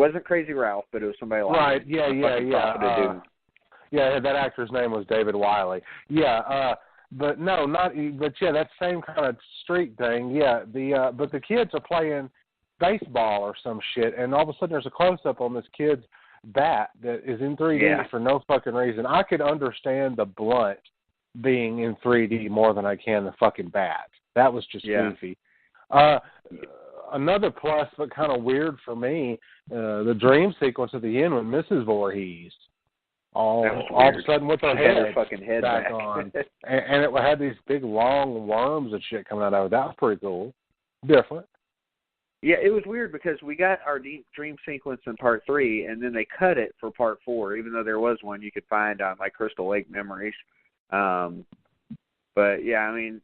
wasn't Crazy Ralph, but it was somebody like right. Yeah. Yeah, that actor's name was David Wiley. Yeah, but no, not. But yeah, that same kind of street thing. Yeah, but the kids are playing baseball or some shit, and all of a sudden there's a close up on this kid's bat that is in 3D for no fucking reason. I could understand the blunt being in 3D more than I can the fucking bat. That was just goofy. Another plus, but kind of weird for me, the dream sequence at the end with Mrs. Voorhees. All of a sudden with her head back on. and it had these big long worms and shit coming out of it. That was pretty cool. Different. Yeah, it was weird because we got our dream sequence in part 3, and then they cut it for part 4, even though there was one you could find on like Crystal Lake Memories. But yeah, I mean,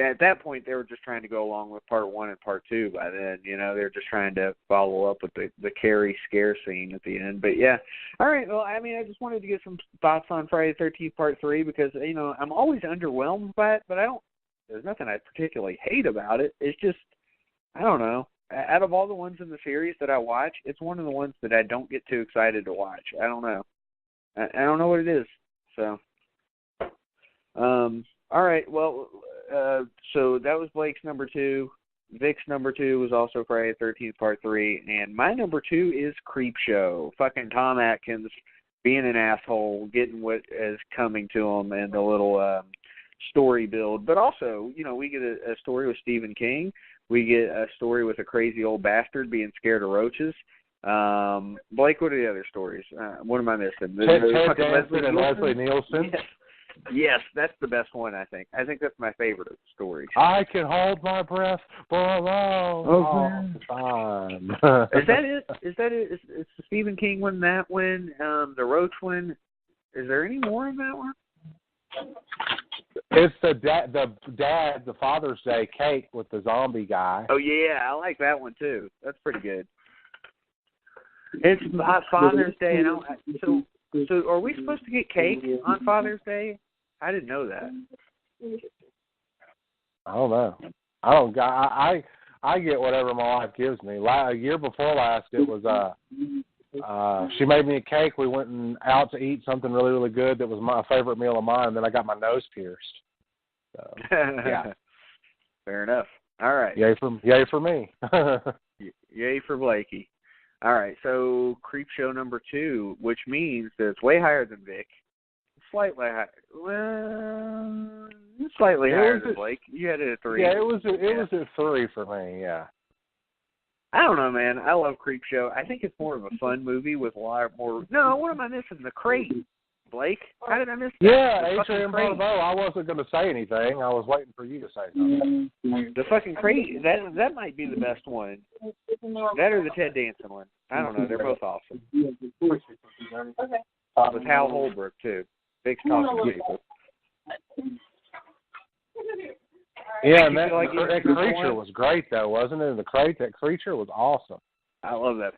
at that point they were just trying to go along with part 1 and part 2 by then. You know, they were just trying to follow up with the Carrie scare scene at the end. But yeah, all right. Well, I mean, I just wanted to get some thoughts on Friday the 13th part 3 because, you know, I'm always underwhelmed by it, but there's nothing I particularly hate about it. It's just, I don't know. Out of all the ones in the series that I watch, it's one of the ones that I don't get too excited to watch. I don't know. I don't know what it is. So, all right. Well, so that was Blake's number 2. Vic's number 2 was also Friday the 13th Part 3. And my number 2 is Creepshow. Fucking Tom Atkins being an asshole, getting what is coming to him, and the little story build. But also, you know, we get a story with Stephen King. We get a story with a crazy old bastard being scared of roaches. Blake, what are the other stories? What am I missing? Ted Danson and Leslie Nielsen. Yes, that's the best one, I think. I think that's my favorite of the stories. I can hold my breath for a long time. Is that it? Is the Stephen King one, that one, the Roach one? Is there any more in that one? It's the Father's Day cake with the zombie guy. Oh, yeah, I like that one, too. That's pretty good. It's Father's Day, and so are we supposed to get cake on Father's Day? I didn't know that. I don't know. I get whatever my wife gives me. A year before last, it was she made me a cake. We went out to eat something really, really good that was my favorite meal of mine, and then I got my nose pierced. So, yeah. Fair enough. All right. Yay for me. Yay for Blakey. All right, so Creepshow number 2, which means that it's way higher than Vic. Slightly higher. Well, slightly higher than Blake. You had it at 3. Yeah, it was at 3 for me, yeah. I don't know, man. I love Creepshow. I think it's more of a fun movie with a lot more... No, what am I missing? The Crate. Blake? How did I miss that? Yeah, Adrian Barbeau. I wasn't going to say anything. I was waiting for you to say something. The fucking Crate, that might be the best one. That or the Ted Danson one. I don't know. They're both awesome. With Hal Holbrook, too. Vic's talking to people. Yeah, and that creature was great, though, wasn't it? That creature was awesome. I love that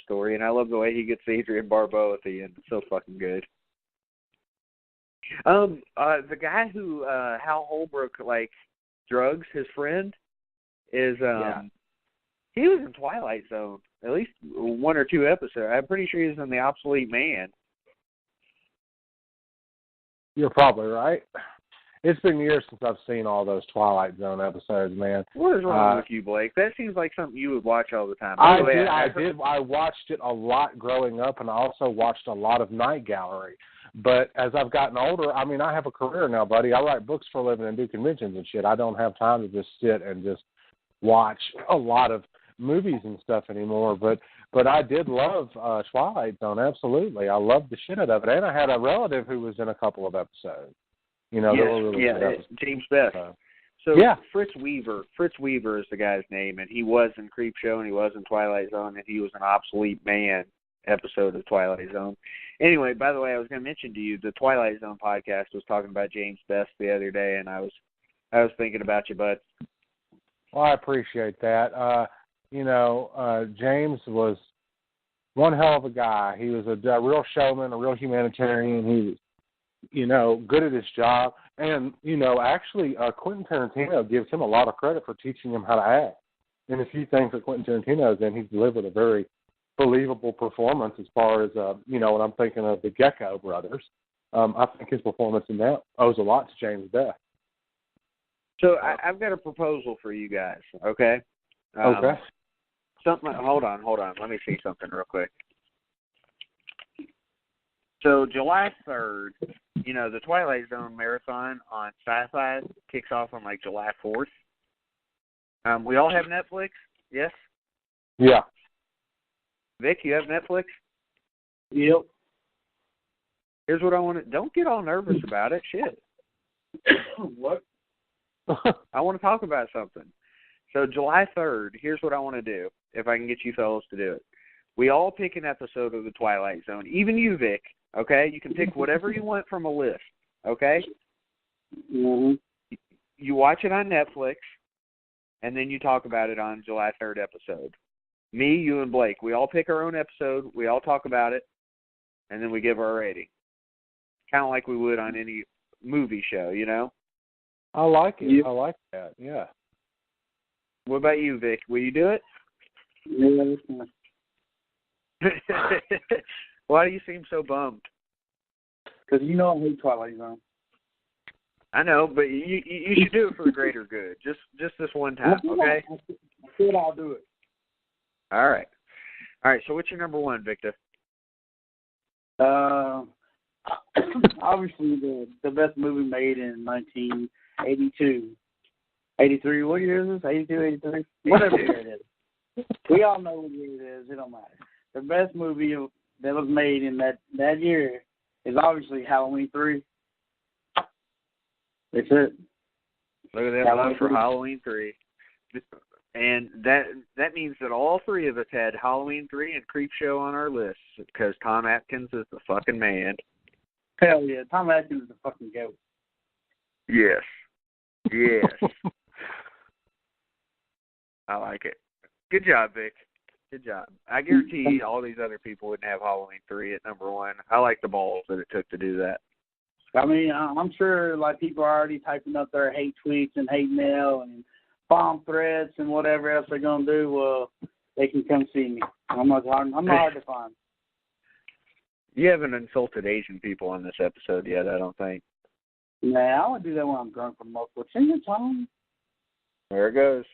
story, and I love the way he gets Adrian Barbeau at the end. It's so fucking good. The guy who Hal Holbrook drugs his friend is he was in Twilight Zone at least 1 or 2 episodes. I'm pretty sure he was in The Obsolete Man. You're probably right. It's been years since I've seen all those Twilight Zone episodes, man. What is wrong with you, Blake? That seems like something you would watch all the time. I did. I watched it a lot growing up, and I also watched a lot of Night Gallery. But as I've gotten older, I mean, I have a career now, buddy. I write books for a living and do conventions and shit. I don't have time to just sit and just watch a lot of movies and stuff anymore. But I did love Twilight Zone, absolutely. I loved the shit out of it. And I had a relative who was in a couple of episodes. You know, James Best. So Fritz Weaver is the guy's name, and he was in Creepshow, and he was in Twilight Zone, and he was an Obsolete Man episode of Twilight Zone. Anyway, by the way, I was going to mention to you the Twilight Zone podcast was talking about James Best the other day, and I was thinking about you, bud. Well, I appreciate that. James was one hell of a guy. He was a real showman, a real humanitarian. He was, good at his job. And, actually, Quentin Tarantino gives him a lot of credit for teaching him how to act. And a few things that Quentin Tarantino has done, he's delivered a very believable performance as far as, when I'm thinking of the Gecko brothers. I think his performance in that owes a lot to James Beth. So I've got a proposal for you guys, okay? Okay. Hold on. Let me see something real quick. So July 3rd, the Twilight Zone marathon on Sci-Fi kicks off on like July 4th. We all have Netflix, yes? Yeah. Vic, you have Netflix? Yep. Here's what I want to... Don't get all nervous about it. Shit. What? I want to talk about something. So July 3rd, here's what I want to do, if I can get you fellas to do it. We all pick an episode of The Twilight Zone. Even you, Vic, okay? You can pick whatever you want from a list, okay? Mm-hmm. You watch it on Netflix, and then you talk about it on July 3rd episode. Me, you, and Blake, we all pick our own episode, we all talk about it, and then we give our rating. Kind of like we would on any movie show, I like it. Yeah. I like that, yeah. What about you, Vic? Will you do it? Yeah, that's fine. Why do you seem so bummed? Because I hate Twilight Zone. I know, but you should do it for the greater good. Just this one time, okay? I said I'll do it. All right. So what's your number one, Victor? Obviously the best movie made in 1982. 83, what year is this? 82, 83? Whatever year it is. We all know what year it is. It don't matter. The best movie that was made in that year is obviously Halloween 3. That's it. Look at that one for Halloween 3. And that means that all three of us had Halloween 3 and Creepshow on our list because Tom Atkins is the fucking man. Hell yeah. Tom Atkins is the fucking goat. Yes. I like it. Good job, Vic. Good job. I guarantee all these other people wouldn't have Halloween 3 at number one. I like the balls that it took to do that. I mean, I'm sure people are already typing up their hate tweets and hate mail and bomb threats and whatever else they're gonna do. Well, they can come see me. I'm not hard to find. You haven't insulted Asian people on this episode yet, I don't think. Nah, I would do that when I'm drunk for multiple times. There it goes.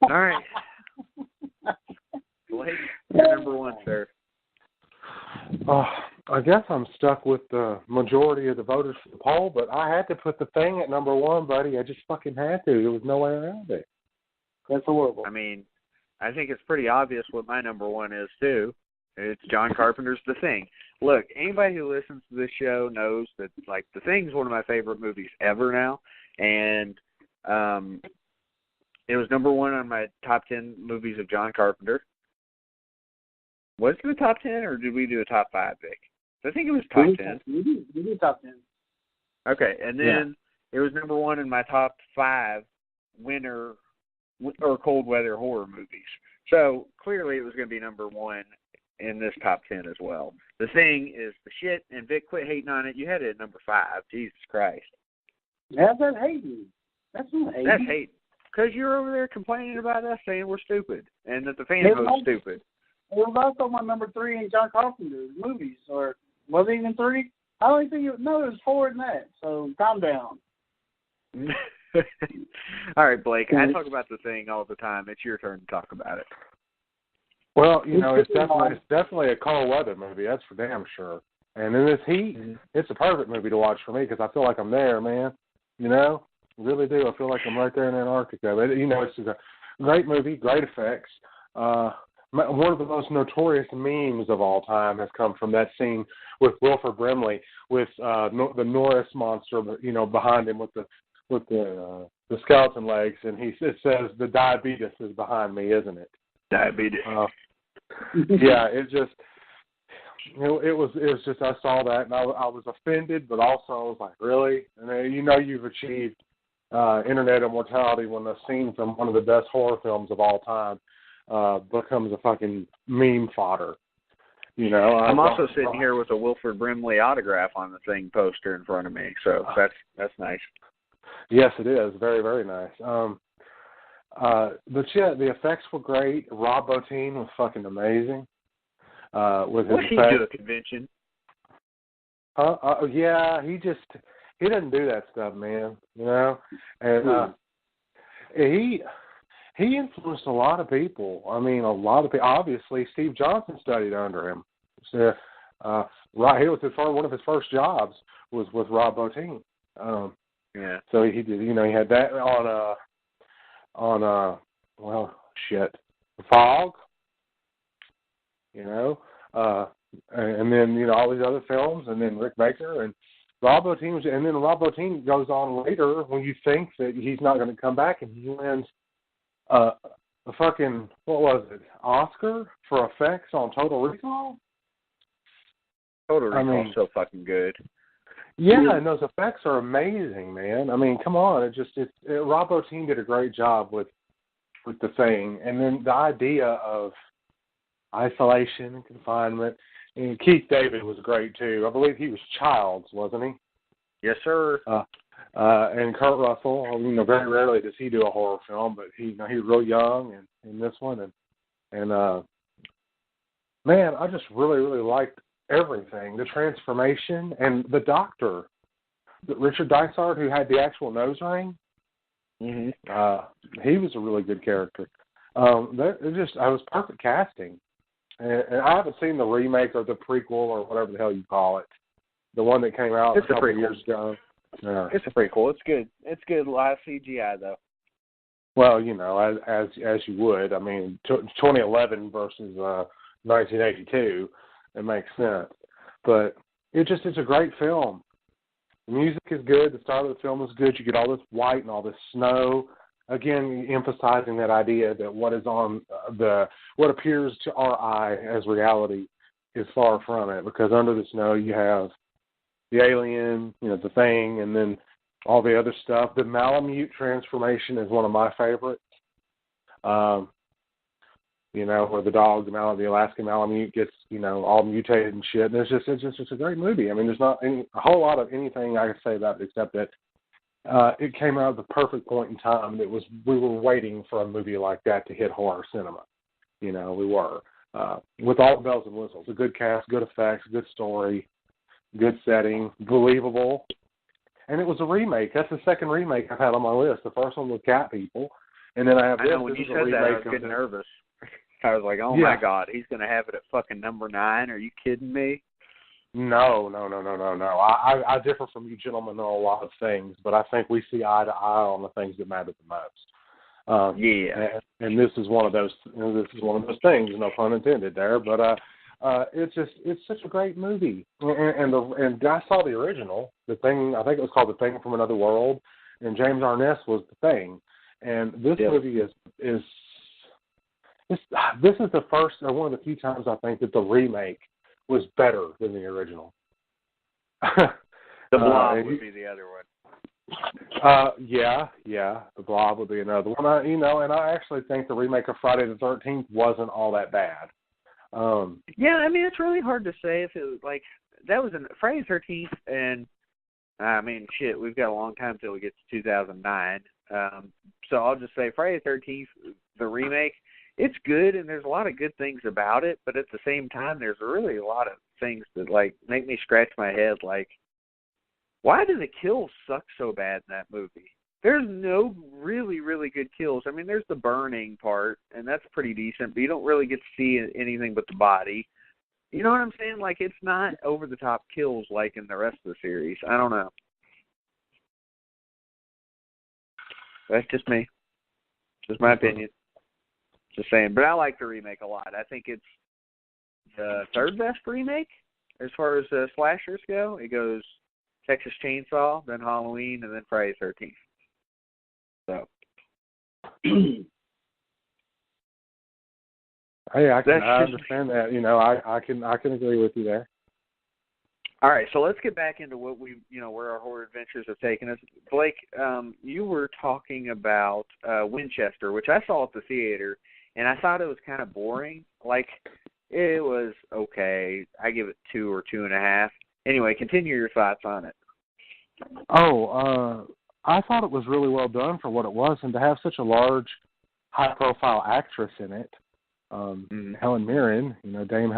All right. Blake, you're number one, sir. I guess I'm stuck with the majority of the voters for the poll, but I had to put The Thing at number one, buddy. I just fucking had to. There was no way around it. That's horrible. I mean, I think it's pretty obvious what my number one is, too. It's John Carpenter's The Thing. Look, anybody who listens to this show knows that, The Thing's one of my favorite movies ever now, and it was number one on my top 10 movies of John Carpenter. Was it the top 10, or did we do a top 5, Vic? I think it was top 10. We did top 10. Okay, and then it was number one in my top 5 winter or cold weather horror movies. So clearly it was going to be number one in this top 10 as well. The Thing is the shit, and Vic, quit hating on it. You had it at number 5. Jesus Christ. How's that hating? That's not hating. That's hate. Because you're over there complaining about us saying we're stupid and that the fan vote's stupid. It was also my number 3 in John Carpenter's movies, or was it even 3? I don't think it was 4 in that, so calm down. All right, Blake, I talk about The Thing all the time. It's your turn to talk about it. Well, it's definitely a cold weather movie, that's for damn sure. And in this heat, it's a perfect movie to watch for me because I feel like I'm there, man. Really do. I feel like I'm right there in Antarctica. But, it's a great movie, great effects. One of the most notorious memes of all time has come from that scene with Wilford Brimley with the Norris monster, behind him with the skeleton legs, and it says the diabetes is behind me, isn't it? Diabetes. Yeah, it was just I saw that and I was offended, but also I was like, really? And you've achieved internet immortality when a scene from one of the best horror films of all time becomes a fucking meme fodder. I'm also sitting here with a Wilford Brimley autograph on the Thing poster in front of me, so that's nice. Yes, it is. Very, very nice. But yeah, the effects were great. Rob Bottin was fucking amazing. with his What's he do at convention? Yeah, he doesn't do that stuff, man. You know, and he influenced a lot of people. I mean, a lot of people. Obviously, Steve Johnson studied under him. So, right, he was one of his first jobs was with Rob Bottin. Yeah. So he did. You know, he had that on Fog. You know, and then you know all these other films, and then Rick Baker and Rob Bottin, and then Rob Bottin goes on later when you think that he's not going to come back, and he wins a fucking, what was it, Oscar for effects on Total Recall? Total Recall's so fucking good. Yeah, and those effects are amazing, man. I mean, come on, Rob Bottin did a great job with the thing, and then the idea of isolation and confinement. And Keith David was great too. I believe he was Childs, wasn't he? Yes, sir. And Kurt Russell. You know, very rarely does he do a horror film, but he was real young in this one, and man, I just really, really liked everything. The transformation and the doctor, Richard Dysart, who had the actual nose ring. Mm-hmm. He was a really good character. I was perfect casting. And I haven't seen the remake or the prequel or whatever the hell you call it. The one that came out a couple of years ago. Yeah. It's a prequel. It's good. It's good. A lot of CGI, though. Well, you know, as you would. I mean, 2011 versus 1982, it makes sense. But it's a great film. The music is good. The start of the film is good. You get all this white and all this snow. Again, emphasizing that idea that what is on what appears to our eye as reality is far from it, because under the snow you have the alien, you know, the thing, and then all the other stuff. The Malamute transformation is one of my favorites. You know, where the dog, the Alaskan Malamute, gets, you know, all mutated and shit. And it's just a great movie. I mean, there's not a whole lot of anything I can say about it except that it came out at the perfect point in time. We were waiting for a movie like that to hit horror cinema. You know, we were. With all the bells and whistles. A good cast, good effects, good story, good setting, believable. And it was a remake. That's the second remake I've had on my list. The first one was Cat People. And then I have this. I know, when you said that, I was getting nervous. I was like, oh, my God, he's going to have it at fucking number 9. Are you kidding me? No. I differ from you gentlemen on a lot of things, but I think we see eye to eye on the things that matter the most. And this is one of those. This is one of those things. No pun intended there, but it's such a great movie. And I saw the original, The Thing. I think it was called The Thing from Another World, and James Arness was The Thing. And this movie is this is the first or one of the few times I think that the remake was better than the original. The Blob would be the other one. Yeah, The Blob would be another one. And I actually think the remake of Friday the 13th wasn't all that bad. Yeah, I mean, it's really hard to say if it was like that was in Friday the 13th, and I mean, shit, we've got a long time till we get to 2009. So I'll just say Friday the 13th, the remake. It's good, and there's a lot of good things about it, but at the same time, there's really a lot of things that, like, make me scratch my head, like, why do the kills suck so bad in that movie? There's no really, really good kills. I mean, there's the burning part, and that's pretty decent, but you don't really get to see anything but the body. You know what I'm saying? Like, it's not over-the-top kills like in the rest of the series. I don't know. That's just me. Just my opinion. Just saying, but I like the remake a lot. I think it's the third best remake as far as slashers go. It goes Texas Chainsaw, then Halloween, and then Friday the 13th. So, hey, I understand that. You know, I can agree with you there. All right, so let's get back into what where our horror adventures have taken us. Blake, you were talking about Winchester, which I saw at the theater. And I thought it was kind of boring. Like, it was okay. I give it 2 or 2.5. Anyway, continue your thoughts on it. I thought it was really well done for what it was, and to have such a large, high-profile actress in it, Helen Mirren, Dame Helen